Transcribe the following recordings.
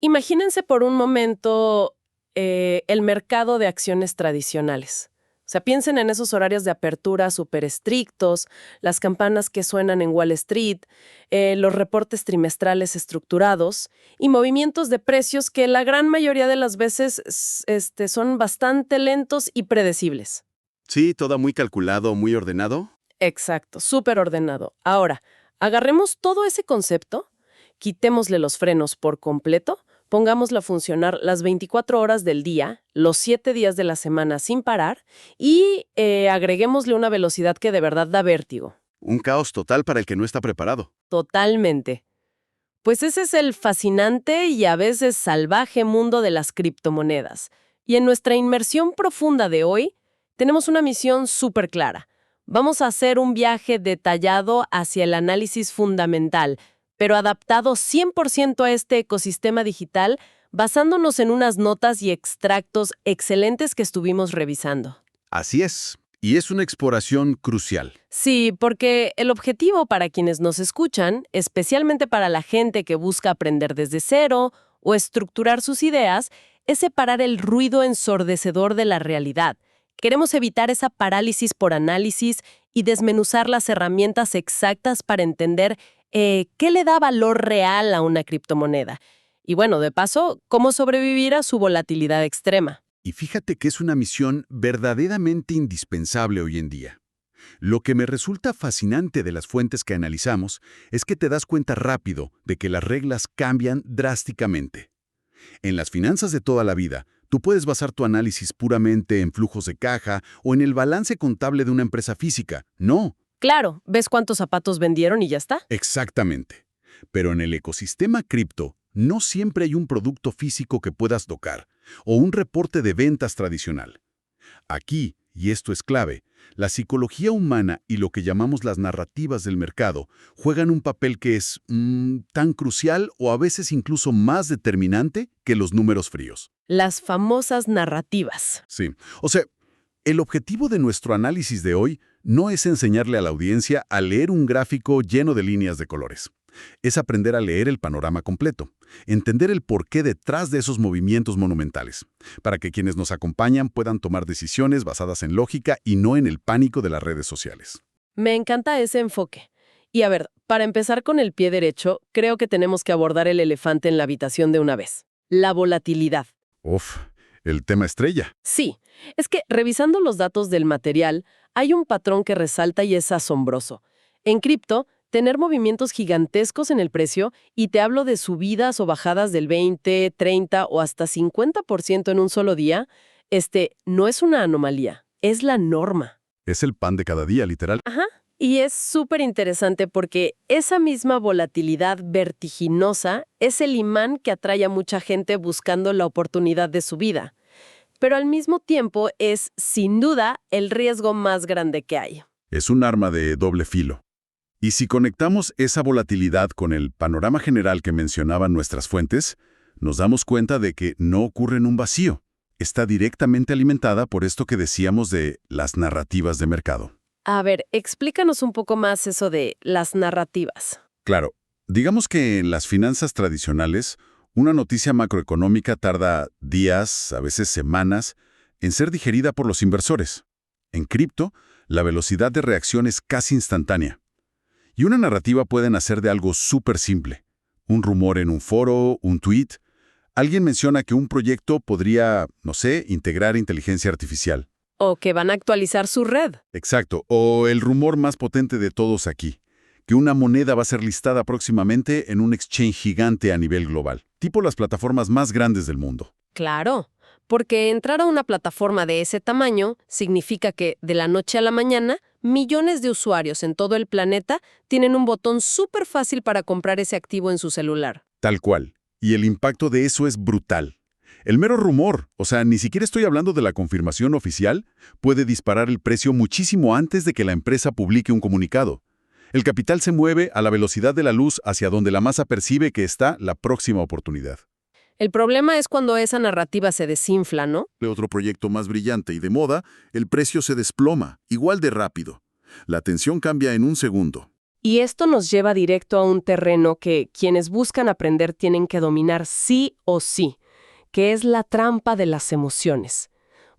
Imagínense por un momento el mercado de acciones tradicionales. O sea, piensen en esos horarios de apertura súper estrictos, las campanas que suenan en Wall Street, los reportes trimestrales estructurados y movimientos de precios que la gran mayoría de las veces son bastante lentos y predecibles. Sí, todo muy calculado, muy ordenado. Exacto, súper ordenado. Ahora, agarremos todo ese concepto, quitémosle los frenos por completo, pongámoslo a funcionar las 24 horas del día, los 7 días de la semana sin parar y agreguémosle una velocidad que de verdad da vértigo. Un caos total para el que no está preparado. Totalmente. Pues ese es el fascinante y a veces salvaje mundo de las criptomonedas. Y en nuestra inmersión profunda de hoy, tenemos una misión súper clara. Vamos a hacer un viaje detallado hacia el análisis fundamental, pero adaptado 100% a este ecosistema digital, basándonos en unas notas y extractos excelentes que estuvimos revisando. Así es. Y es una exploración crucial. Sí, porque el objetivo para quienes nos escuchan, especialmente para la gente que busca aprender desde cero o estructurar sus ideas, es separar el ruido ensordecedor de la realidad. Queremos evitar esa parálisis por análisis y desmenuzar las herramientas exactas para entender qué le da valor real a una criptomoneda. Y bueno, de paso, cómo sobrevivir a su volatilidad extrema. Y fíjate que es una misión verdaderamente indispensable hoy en día. Lo que me resulta fascinante de las fuentes que analizamos es que te das cuenta rápido de que las reglas cambian drásticamente. En las finanzas de toda la vida, tú puedes basar tu análisis puramente en flujos de caja o en el balance contable de una empresa física. No, Claro, ves cuántos zapatos vendieron y ya está. exactamente. Pero en el ecosistema cripto, no siempre hay un producto físico que puedas tocar o un reporte de ventas tradicional. Aquí, y esto es clave, la psicología humana y lo que llamamos las narrativas del mercado juegan un papel que es tan crucial o a veces incluso más determinante que los números fríos. Las famosas narrativas. Sí, o sea, el objetivo de nuestro análisis de hoy no es enseñarle a la audiencia a leer un gráfico lleno de líneas de colores. Es aprender a leer el panorama completo, entender el porqué detrás de esos movimientos monumentales, para que quienes nos acompañan puedan tomar decisiones basadas en lógica y no en el pánico de las redes sociales. Me encanta ese enfoque. Y a ver, para empezar con el pie derecho, creo que tenemos que abordar el elefante en la habitación de una vez. La volatilidad. Uf, el tema estrella. Sí, es que revisando los datos del material, hay un patrón que resalta y es asombroso. En cripto, tener movimientos gigantescos en el precio, y te hablo de subidas o bajadas del 20, 30 o hasta 50% en un solo día, no es una anomalía, es la norma. Es el pan de cada día, literal. Ajá. Y es súper interesante porque esa misma volatilidad vertiginosa es el imán que atrae a mucha gente buscando la oportunidad de su vida. Pero al mismo tiempo es, sin duda, el riesgo más grande que hay. Es un arma de doble filo. Y si conectamos esa volatilidad con el panorama general que mencionaban nuestras fuentes, nos damos cuenta de que no ocurre en un vacío. Está directamente alimentada por esto que decíamos de las narrativas de mercado. A ver, explícanos un poco más eso de las narrativas. Claro, digamos que en las finanzas tradicionales, una noticia macroeconómica tarda días, a veces semanas, en ser digerida por los inversores. En cripto, la velocidad de reacción es casi instantánea. Y una narrativa puede nacer de algo súper simple. Un rumor en un foro, un tweet. Alguien menciona que un proyecto podría, no sé, integrar inteligencia artificial. O que van a actualizar su red. Exacto. O el rumor más potente de todos aquí, que una moneda va a ser listada próximamente en un exchange gigante a nivel global, tipo las plataformas más grandes del mundo. Claro, porque entrar a una plataforma de ese tamaño significa que, de la noche a la mañana, millones de usuarios en todo el planeta tienen un botón súper fácil para comprar ese activo en su celular. Tal cual. Y el impacto de eso es brutal. El mero rumor, o sea, ni siquiera estoy hablando de la confirmación oficial, puede disparar el precio muchísimo antes de que la empresa publique un comunicado. El capital se mueve a la velocidad de la luz hacia donde la masa percibe que está la próxima oportunidad. El problema es cuando esa narrativa se desinfla, ¿no? De otro proyecto más brillante y de moda, el precio se desploma, igual de rápido. La atención cambia en un segundo. Y esto nos lleva directo a un terreno que quienes buscan aprender tienen que dominar sí o sí, que es la trampa de las emociones.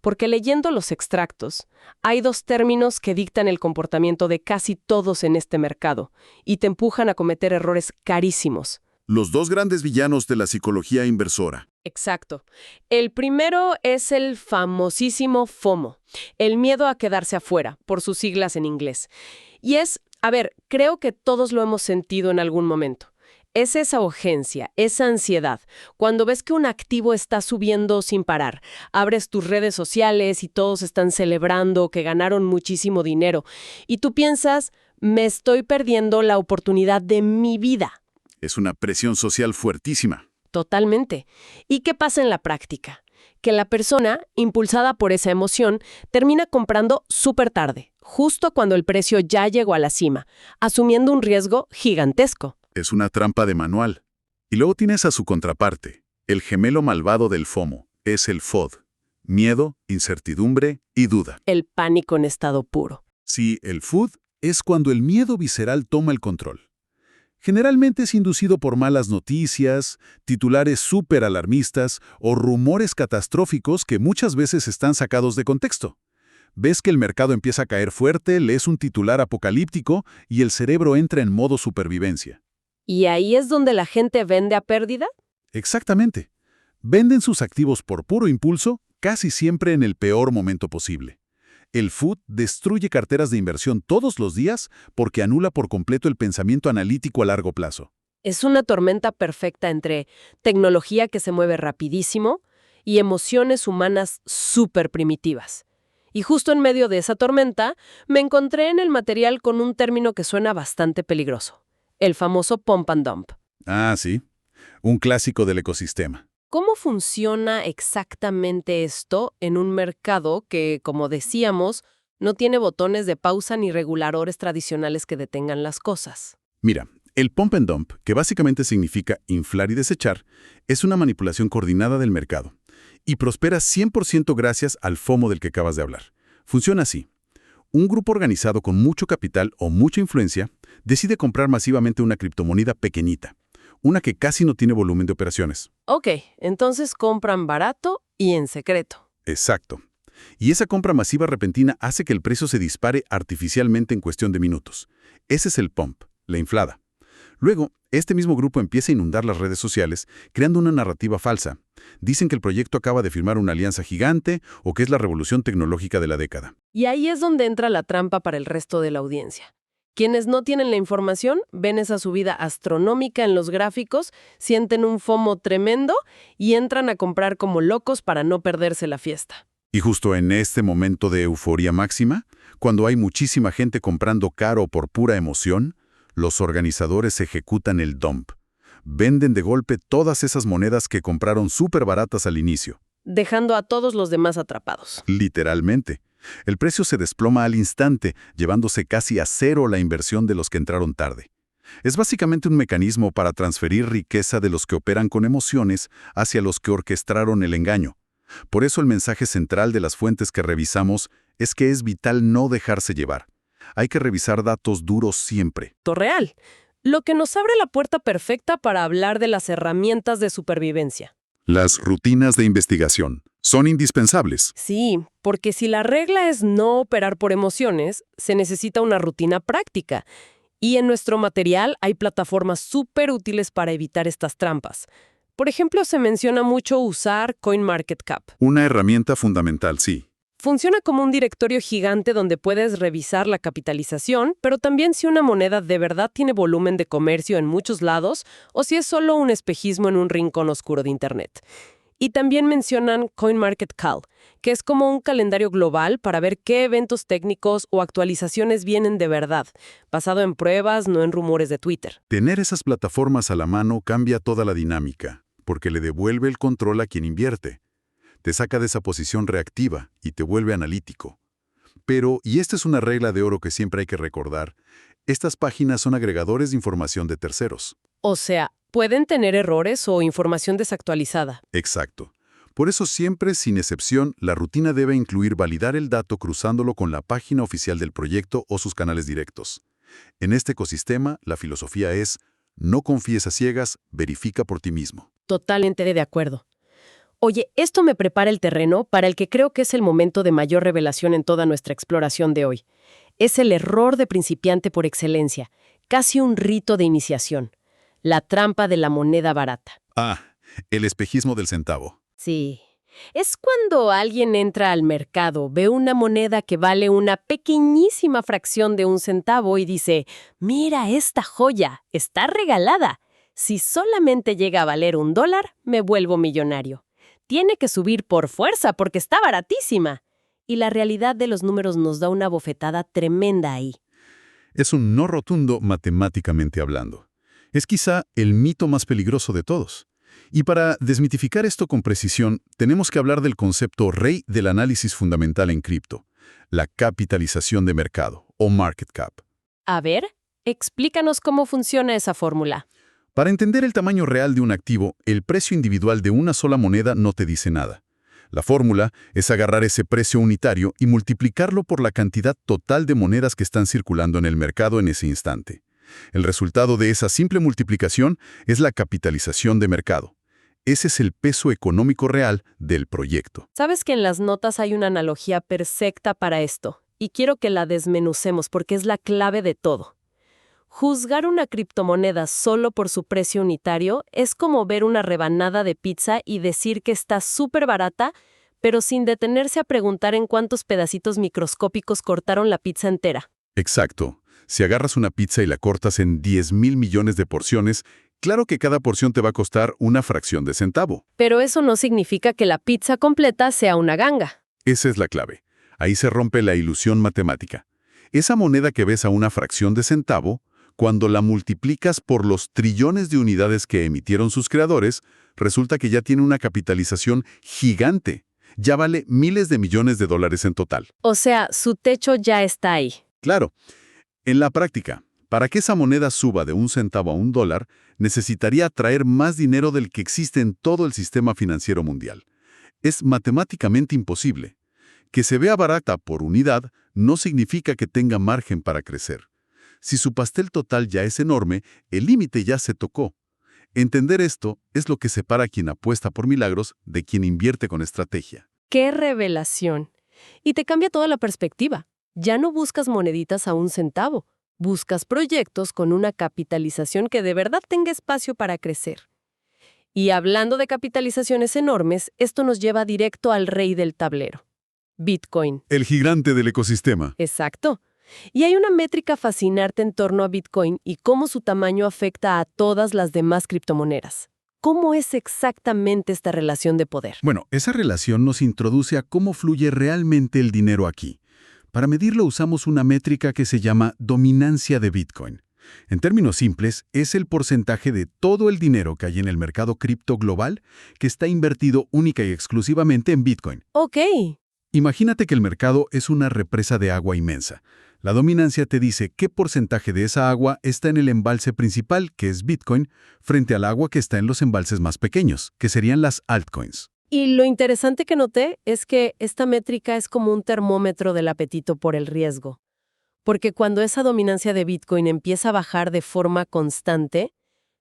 Porque leyendo los extractos, hay dos términos que dictan el comportamiento de casi todos en este mercado y te empujan a cometer errores carísimos. Los dos grandes villanos de la psicología inversora. Exacto. El primero es el famosísimo FOMO, el miedo a quedarse afuera, por sus siglas en inglés. Y creo que todos lo hemos sentido en algún momento. Es esa urgencia, esa ansiedad, cuando ves que un activo está subiendo sin parar. Abres tus redes sociales y todos están celebrando que ganaron muchísimo dinero. Y tú piensas, me estoy perdiendo la oportunidad de mi vida. Es una presión social fuertísima. Totalmente. ¿Y qué pasa en la práctica? Que la persona, impulsada por esa emoción, termina comprando súper tarde, justo cuando el precio ya llegó a la cima, asumiendo un riesgo gigantesco. Es una trampa de manual. Y luego tienes a su contraparte, el gemelo malvado del FOMO, es el FOD. Miedo, incertidumbre y duda. El pánico en estado puro. Sí, el FUD es cuando el miedo visceral toma el control. Generalmente es inducido por malas noticias, titulares súper alarmistas o rumores catastróficos que muchas veces están sacados de contexto. Ves que el mercado empieza a caer fuerte, lees un titular apocalíptico y el cerebro entra en modo supervivencia. ¿Y ahí es donde la gente vende a pérdida? Exactamente. Venden sus activos por puro impulso, casi siempre en el peor momento posible. El FUD destruye carteras de inversión todos los días porque anula por completo el pensamiento analítico a largo plazo. Es una tormenta perfecta entre tecnología que se mueve rapidísimo y emociones humanas súper primitivas. Y justo en medio de esa tormenta, me encontré en el material con un término que suena bastante peligroso, el famoso pump and dump. Ah, sí. Un clásico del ecosistema. ¿Cómo funciona exactamente esto en un mercado que, como decíamos, no tiene botones de pausa ni reguladores tradicionales que detengan las cosas? Mira, el pump and dump, que básicamente significa inflar y desechar, es una manipulación coordinada del mercado. Y prospera 100% gracias al FOMO del que acabas de hablar. Funciona así. Un grupo organizado con mucho capital o mucha influencia decide comprar masivamente una criptomoneda pequeñita, una que casi no tiene volumen de operaciones. Ok, entonces compran barato y en secreto. Exacto. Y esa compra masiva repentina hace que el precio se dispare artificialmente en cuestión de minutos. Ese es el pump, la inflada. Luego, este mismo grupo empieza a inundar las redes sociales, creando una narrativa falsa. Dicen que el proyecto acaba de firmar una alianza gigante o que es la revolución tecnológica de la década. Y ahí es donde entra la trampa para el resto de la audiencia. Quienes no tienen la información ven esa subida astronómica en los gráficos, sienten un FOMO tremendo y entran a comprar como locos para no perderse la fiesta. Y justo en este momento de euforia máxima, cuando hay muchísima gente comprando caro por pura emoción, los organizadores ejecutan el dump. Venden de golpe todas esas monedas que compraron súper baratas al inicio. Dejando a todos los demás atrapados. Literalmente. El precio se desploma al instante, llevándose casi a cero la inversión de los que entraron tarde. Es básicamente un mecanismo para transferir riqueza de los que operan con emociones hacia los que orquestaron el engaño. Por eso el mensaje central de las fuentes que revisamos es que es vital no dejarse llevar. Hay que revisar datos duros siempre. Real. Lo que nos abre la puerta perfecta para hablar de las herramientas de supervivencia. Las rutinas de investigación son indispensables. Sí, porque si la regla es no operar por emociones, se necesita una rutina práctica. Y en nuestro material hay plataformas súper útiles para evitar estas trampas. Por ejemplo, se menciona mucho usar CoinMarketCap. Una herramienta fundamental, sí. Funciona como un directorio gigante donde puedes revisar la capitalización, pero también si una moneda de verdad tiene volumen de comercio en muchos lados o si es solo un espejismo en un rincón oscuro de Internet. Y también mencionan CoinMarketCal, que es como un calendario global para ver qué eventos técnicos o actualizaciones vienen de verdad, basado en pruebas, no en rumores de Twitter. Tener esas plataformas a la mano cambia toda la dinámica, porque le devuelve el control a quien invierte. Te saca de esa posición reactiva y te vuelve analítico. Pero, y esta es una regla de oro que siempre hay que recordar, estas páginas son agregadores de información de terceros. O sea, pueden tener errores o información desactualizada. Exacto. Por eso siempre, sin excepción, la rutina debe incluir validar el dato cruzándolo con la página oficial del proyecto o sus canales directos. En este ecosistema, la filosofía es: no confíes a ciegas, verifica por ti mismo. Totalmente de acuerdo. Oye, esto me prepara el terreno para el que creo que es el momento de mayor revelación en toda nuestra exploración de hoy. Es el error de principiante por excelencia, casi un rito de iniciación. La trampa de la moneda barata. Ah, el espejismo del centavo. Sí. Es cuando alguien entra al mercado, ve una moneda que vale una pequeñísima fracción de un centavo y dice: «Mira esta joya, está regalada. Si solamente llega a valer $1, me vuelvo millonario. Tiene que subir por fuerza porque está baratísima». Y la realidad de los números nos da una bofetada tremenda ahí. Es un no rotundo matemáticamente hablando. Es quizá el mito más peligroso de todos. Y para desmitificar esto con precisión, tenemos que hablar del concepto rey del análisis fundamental en cripto: la capitalización de mercado, o market cap. A ver, explícanos cómo funciona esa fórmula. Para entender el tamaño real de un activo, el precio individual de una sola moneda no te dice nada. La fórmula es agarrar ese precio unitario y multiplicarlo por la cantidad total de monedas que están circulando en el mercado en ese instante. El resultado de esa simple multiplicación es la capitalización de mercado. Ese es el peso económico real del proyecto. Sabes que en las notas hay una analogía perfecta para esto, y quiero que la desmenucemos porque es la clave de todo. Juzgar una criptomoneda solo por su precio unitario es como ver una rebanada de pizza y decir que está súper barata, pero sin detenerse a preguntar en cuántos pedacitos microscópicos cortaron la pizza entera. Exacto. Si agarras una pizza y la cortas en 10.000 millones de porciones, claro que cada porción te va a costar una fracción de centavo. Pero eso no significa que la pizza completa sea una ganga. Esa es la clave. Ahí se rompe la ilusión matemática. Esa moneda que ves a una fracción de centavo, cuando la multiplicas por los trillones de unidades que emitieron sus creadores, resulta que ya tiene una capitalización gigante. Ya vale miles de millones de dólares en total. O sea, su techo ya está ahí. Claro. En la práctica, para que esa moneda suba de un centavo a $1, necesitaría atraer más dinero del que existe en todo el sistema financiero mundial. Es matemáticamente imposible. Que se vea barata por unidad no significa que tenga margen para crecer. Si su pastel total ya es enorme, el límite ya se tocó. Entender esto es lo que separa a quien apuesta por milagros de quien invierte con estrategia. ¡Qué revelación! Y te cambia toda la perspectiva. Ya no buscas moneditas a un centavo. Buscas proyectos con una capitalización que de verdad tenga espacio para crecer. Y hablando de capitalizaciones enormes, esto nos lleva directo al rey del tablero: Bitcoin. El gigante del ecosistema. Exacto. Y hay una métrica fascinante en torno a Bitcoin y cómo su tamaño afecta a todas las demás criptomonedas. ¿Cómo es exactamente esta relación de poder? Bueno, esa relación nos introduce a cómo fluye realmente el dinero aquí. Para medirlo usamos una métrica que se llama dominancia de Bitcoin. En términos simples, es el porcentaje de todo el dinero que hay en el mercado cripto global que está invertido única y exclusivamente en Bitcoin. Ok. Imagínate que el mercado es una represa de agua inmensa. La dominancia te dice qué porcentaje de esa agua está en el embalse principal, que es Bitcoin, frente al agua que está en los embalses más pequeños, que serían las altcoins. Y lo interesante que noté es que esta métrica es como un termómetro del apetito por el riesgo. Porque cuando esa dominancia de Bitcoin empieza a bajar de forma constante,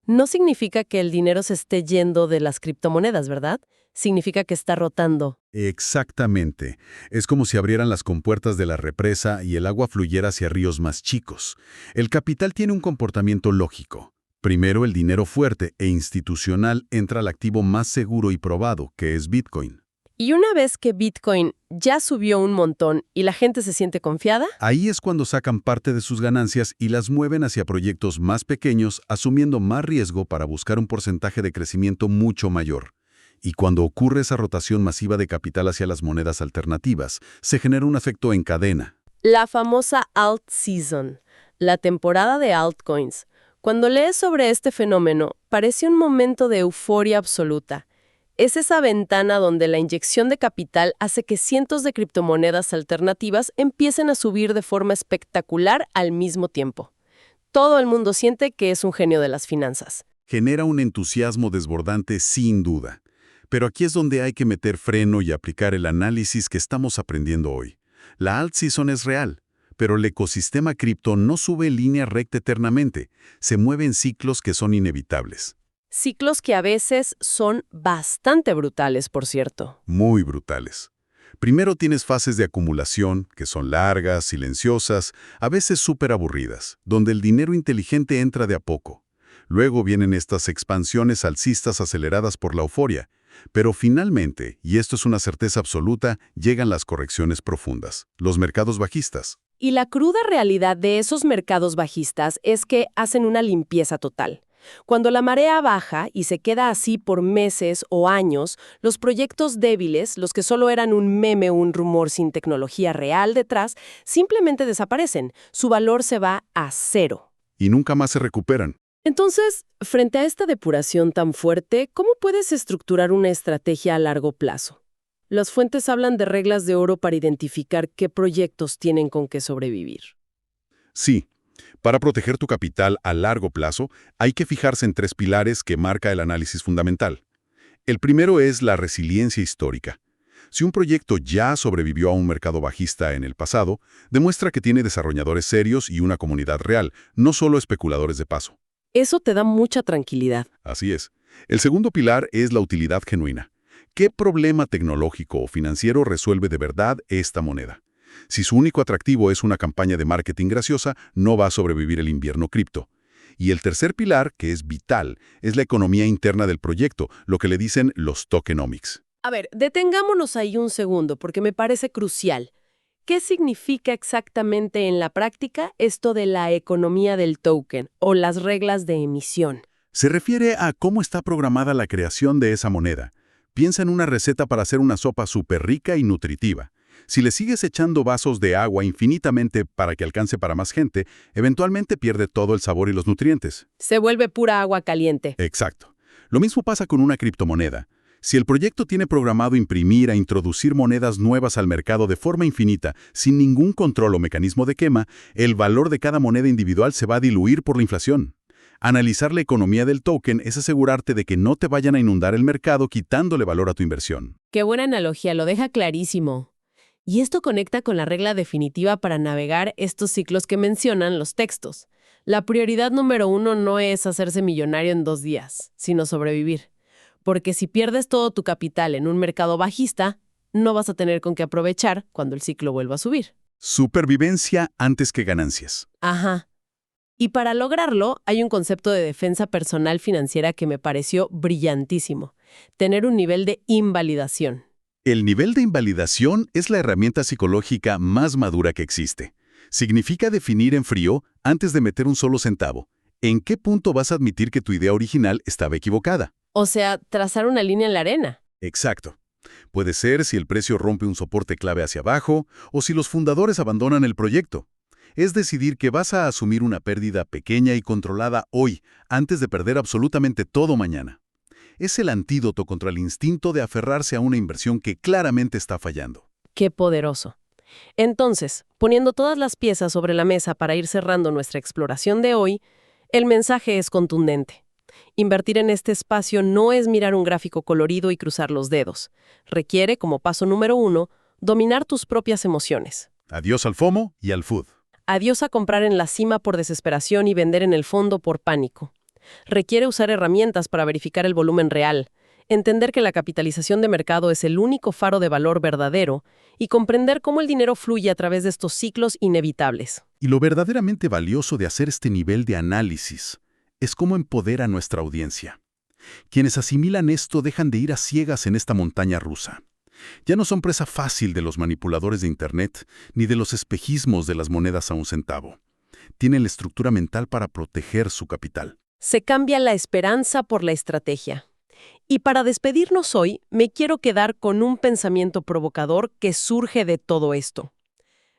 no significa que el dinero se esté yendo de las criptomonedas, ¿verdad? Significa que está rotando. Exactamente. Es como si abrieran las compuertas de la represa y el agua fluyera hacia ríos más chicos. El capital tiene un comportamiento lógico. Primero, el dinero fuerte e institucional entra al activo más seguro y probado, que es Bitcoin. Y una vez que Bitcoin ya subió un montón y la gente se siente confiada, Ahí es cuando sacan parte de sus ganancias y las mueven hacia proyectos más pequeños, asumiendo más riesgo para buscar un porcentaje de crecimiento mucho mayor. Y cuando ocurre esa rotación masiva de capital hacia las monedas alternativas, se genera un efecto en cadena. la famosa alt season, la temporada de altcoins. Cuando lees sobre este fenómeno, parece un momento de euforia absoluta. Es esa ventana donde la inyección de capital hace que cientos de criptomonedas alternativas empiecen a subir de forma espectacular al mismo tiempo. Todo el mundo siente que es un genio de las finanzas. Genera un entusiasmo desbordante sin duda. Pero aquí es donde hay que meter freno y aplicar el análisis que estamos aprendiendo hoy. La alt season es real, Pero el ecosistema cripto no sube en línea recta eternamente, se mueve en ciclos que son inevitables. Ciclos que a veces son bastante brutales, por cierto. Muy brutales. Primero tienes fases de acumulación, que son largas, silenciosas, a veces súper aburridas, donde el dinero inteligente entra de a poco. Luego vienen estas expansiones alcistas aceleradas por la euforia. Pero finalmente, y esto es una certeza absoluta, llegan las correcciones profundas, los mercados bajistas. Y la cruda realidad de esos mercados bajistas es que hacen una limpieza total. Cuando la marea baja y se queda así por meses o años, los proyectos débiles, los que solo eran un meme o un rumor sin tecnología real detrás, simplemente desaparecen. Su valor se va a cero. Y nunca más se recuperan. Entonces, frente a esta depuración tan fuerte, ¿cómo puedes estructurar una estrategia a largo plazo? Las fuentes hablan de reglas de oro para identificar qué proyectos tienen con qué sobrevivir. Sí, para proteger tu capital a largo plazo, hay que fijarse en 3 pilares que marca el análisis fundamental. El primero es la resiliencia histórica. Si un proyecto ya sobrevivió a un mercado bajista en el pasado, demuestra que tiene desarrolladores serios y una comunidad real, no solo especuladores de paso. Eso te da mucha tranquilidad. Así es. El segundo pilar es la utilidad genuina. ¿Qué problema tecnológico o financiero resuelve de verdad esta moneda? Si su único atractivo es una campaña de marketing graciosa, no va a sobrevivir el invierno cripto. Y el tercer pilar, que es vital, es la economía interna del proyecto, lo que le dicen los tokenomics. A ver, detengámonos ahí un segundo porque me parece crucial. ¿Qué significa exactamente en la práctica esto de la economía del token o las reglas de emisión? Se refiere a cómo está programada la creación de esa moneda. Piensa en una receta para hacer una sopa súper rica y nutritiva. Si le sigues echando vasos de agua infinitamente para que alcance para más gente, eventualmente pierde todo el sabor y los nutrientes. Se vuelve pura agua caliente. Exacto. Lo mismo pasa con una criptomoneda. Si el proyecto tiene programado imprimir e introducir monedas nuevas al mercado de forma infinita, sin ningún control o mecanismo de quema, el valor de cada moneda individual se va a diluir por la inflación. Analizar la economía del token es asegurarte de que no te vayan a inundar el mercado quitándole valor a tu inversión. Qué buena analogía, lo deja clarísimo. Y esto conecta con la regla definitiva para navegar estos ciclos que mencionan los textos. La prioridad número 1 no es hacerse millonario en 2 días, sino sobrevivir. Porque si pierdes todo tu capital en un mercado bajista, no vas a tener con qué aprovechar cuando el ciclo vuelva a subir. Supervivencia antes que ganancias. Ajá. Y para lograrlo, hay un concepto de defensa personal financiera que me pareció brillantísimo. Tener un nivel de invalidación. El nivel de invalidación es la herramienta psicológica más madura que existe. Significa definir en frío, antes de meter un solo centavo, en qué punto vas a admitir que tu idea original estaba equivocada. O sea, trazar una línea en la arena. Exacto. Puede ser si el precio rompe un soporte clave hacia abajo o si los fundadores abandonan el proyecto. Es decidir que vas a asumir una pérdida pequeña y controlada hoy, antes de perder absolutamente todo mañana. Es el antídoto contra el instinto de aferrarse a una inversión que claramente está fallando. Qué poderoso. Entonces, poniendo todas las piezas sobre la mesa para ir cerrando nuestra exploración de hoy, el mensaje es contundente. Invertir en este espacio no es mirar un gráfico colorido y cruzar los dedos. Requiere, como paso número 1, dominar tus propias emociones. Adiós al FOMO y al FUD. Adiós a comprar en la cima por desesperación y vender en el fondo por pánico. Requiere usar herramientas para verificar el volumen real, entender que la capitalización de mercado es el único faro de valor verdadero y comprender cómo el dinero fluye a través de estos ciclos inevitables. Y lo verdaderamente valioso de hacer este nivel de análisis es cómo empodera a nuestra audiencia. Quienes asimilan esto dejan de ir a ciegas en esta montaña rusa. Ya no son presa fácil de los manipuladores de Internet ni de los espejismos de las monedas a un centavo. Tienen la estructura mental para proteger su capital. Se cambia la esperanza por la estrategia. Y para despedirnos hoy, me quiero quedar con un pensamiento provocador que surge de todo esto.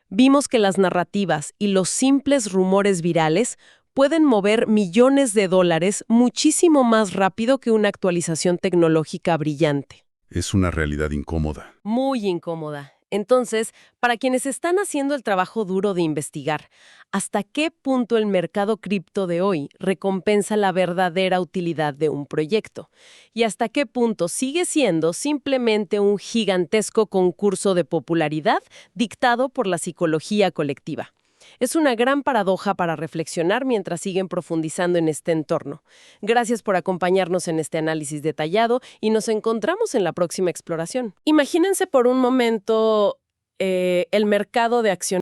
Vimos que las narrativas y los simples rumores virales pueden mover millones de dólares muchísimo más rápido que una actualización tecnológica brillante. Es una realidad incómoda. Muy incómoda. Entonces, para quienes están haciendo el trabajo duro de investigar, ¿hasta qué punto el mercado cripto de hoy recompensa la verdadera utilidad de un proyecto? ¿Y hasta qué punto sigue siendo simplemente un gigantesco concurso de popularidad dictado por la psicología colectiva? Es una gran paradoja para reflexionar mientras siguen profundizando en este entorno. Gracias por acompañarnos en este análisis detallado y nos encontramos en la próxima exploración. Imagínense por un momento el mercado de acciones